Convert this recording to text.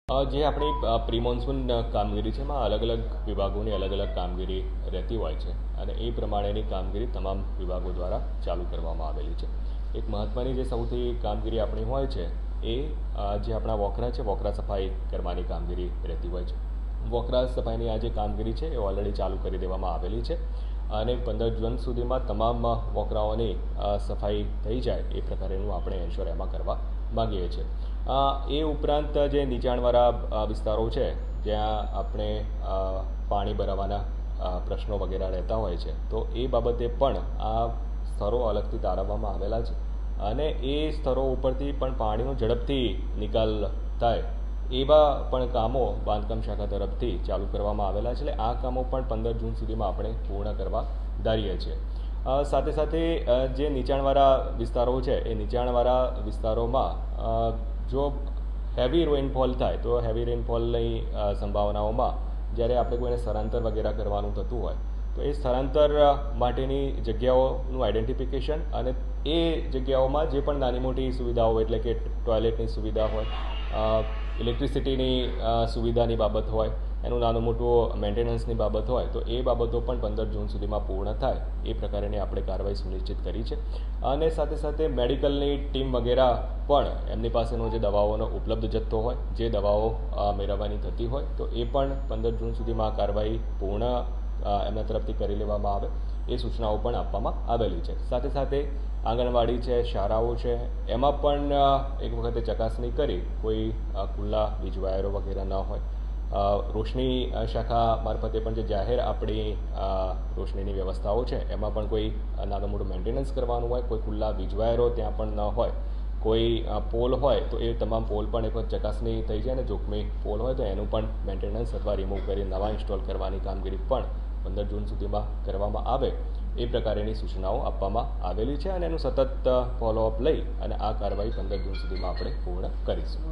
જે આપણી pre monsoon કામગીરી છે એમાં અલગ અલગ વિભાગોની અલગ અલગ કામગીરી રહેતી હોય છે અને એ પ્રમાણેની કામગીરી તમામ વિભાગો દ્વારા ચાલુ કરવામાં આવેલી છે. એક મહત્ત્વની જે સૌથી કામગીરી આપણી હોય છે એ જે આપણા વોકરા છે વોકરા સફાઈ કરવાની કામગીરી રહેતી હોય છે. વોકરા સફાઈની આ જે કામગીરી છે એ ઓલરેડી ચાલુ કરી દેવામાં આવેલી છે અને 15 જૂન સુધીમાં તમામ વોકરાઓની સફાઈ થઈ જાય એ પ્રકારેનું આપણે એન્શ્યોર એમાં કરવા માગીએ છીએ. એ ઉપરાંત જે નીચાણવાળા વિસ્તારો છે જ્યાં આપણે પાણી ભરાવાના પ્રશ્નો વગેરે રહેતા હોય છે તો એ બાબતે પણ આ સ્તરો અલગથી તારવવામાં આવેલા છે અને એ સ્તરો ઉપરથી પણ પાણીનો ઝડપથી નિકાલ થાય એવા પણ કામો બાંધકામ શાખા તરફથી ચાલુ કરવામાં આવેલા છે. એટલે આ કામો પણ 15 જૂન સુધીમાં આપણે પૂર્ણ કરવા ધારીએ છીએ. સાથે સાથે જે નીચાણવાળા વિસ્તારો છે એ નીચાણવાળા વિસ્તારોમાં જો હેવી રેનફોલ થાય તો હેવી રેનફોલની સંભાવનાઓમાં જ્યારે આપણે કોઈને સ્થળાંતર વગેરે કરવાનું થતું હોય તો એ સ્થળાંતર માટેની જગ્યાઓનું આઈડેન્ટિફિકેશન અને એ જગ્યાઓમાં જે પણ નાની મોટી સુવિધાઓ એટલે કે ટોયલેટની સુવિધા હોય, ઇલેક્ટ્રિસિટીની સુવિધાની બાબત હોય, એનું નાનું મોટું મેન્ટેનન્સની બાબત હોય તો એ બાબતો પણ 15 જૂન સુધીમાં પૂર્ણ થાય એ પ્રકારની આપણે કાર્યવાહી સુનિશ્ચિત કરી છે. અને સાથે સાથે મેડિકલની ટીમ વગેરે પણ એમની પાસેનો જે દવાઓનો ઉપલબ્ધ જથ્થો હોય, જે દવાઓ મેળવવાની થતી હોય તો એ પણ 15 જૂન સુધીમાં આ કાર્યવાહી પૂર્ણ એમના તરફથી કરી લેવામાં આવે એ સૂચનાઓ પણ આપવામાં આવેલી છે. સાથે સાથે આંગણવાડી છે, શાળાઓ છે, એમાં પણ એક વખતે ચકાસણી કરી કોઈ ખુલ્લા વીજ વાયરો વગેરે ન હોય. રોશની શાખા મારફતે પણ જે જાહેર આપણી રોશનીની વ્યવસ્થાઓ છે એમાં પણ કોઈ નાનું મોટું મેન્ટેનન્સ કરવાનું હોય, કોઈ ખુલ્લા વીજ વાયરો ત્યાં પણ ન હોય, કોઈ પોલ હોય તો એ તમામ પોલ પણ એક વખત ચકાસણી થઈ જાય અને જોખમી પોલ હોય તો એનું પણ મેન્ટેનન્સ અથવા રિમૂવ કરી નવા ઇન્સ્ટોલ કરવાની કામગીરી પણ 15 જૂન સુધીમાં કરવામાં આવે એ પ્રકારેની સૂચનાઓ આપવામાં આવેલી છે અને એનું સતત ફોલોઅપ લઈ અને આ કાર્યવાહી 15 જૂન સુધીમાં આપણે પૂર્ણ કરીશું.